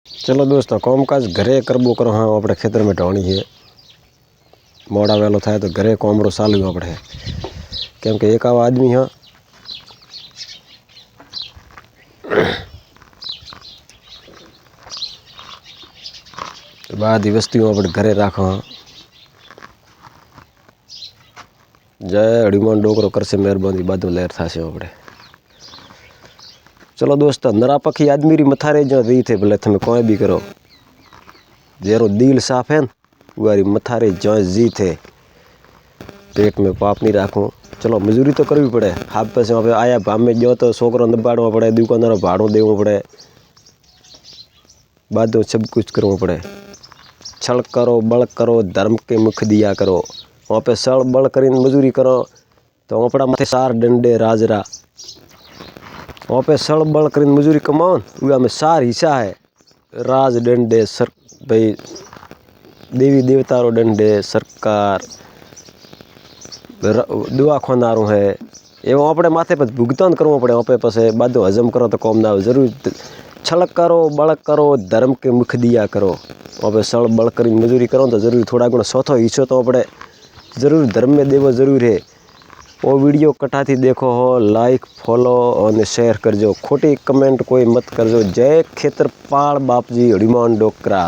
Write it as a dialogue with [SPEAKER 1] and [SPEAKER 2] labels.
[SPEAKER 1] चलो दोस्तों कामकाज घरे करबो करो। हाँ अपने खेतर में ढोणी है, मोड़ा वेलो थाय तो घरे कोमड़ो चालू अपने, केम के एक आवा आदमी हाँ बधी वस्तुओं अपने घरे राखो। हाँ जय हनुमान डोकरो करसे मेहरबानी बादू लहर थाशे अपने। चलो दोस्तों नरा पखी आदमी री मथारे जो री थे भले थमे कोई भी करो, जेरो दिल साफ है वारी मथारे जो जी थे, पेट में पाप नहीं राखूं। चलो मजूरी तो करवी पड़े, हाथ पैसे वहाँ पे आया भाम में जो तो छोकरो दबाड़वा पड़े, दुकानदार भाड़ों देवो पड़े, बाद सब कुछ करना पड़े। छल करो बल करो धर्म के मुख दिया करो। वहाँ पे छल बल कर मजूरी करो तो अपना माथे सार डंडे राजरा। वहाँ पे छल बल कर मजूरी कमाओ वह में सार हिस्सा है, राज डंडे सर भाई देवी देवता रो डंडे सरकार दुआ खोनारू है, एवं अपने माथे पर भुगतान करना पड़े। वहाँ पे पासे बादो हजम करो तो कम ना हो, जरूर छल करो बल करो धर्म के मुख दिया करो। वहाँ पे छल बल कर मजूरी करो तो जरूर थोड़ा गुणा चौथो हिस्सो तो अपने जरूर धर्म में देवो जरूर है। वो वीडियो कटा थी देखो हो, लाइक फॉलो और शेयर करजो, खोटी कमेंट कोई मत करजो। जय खेतरपाल बापजी हनुमान डोकरा।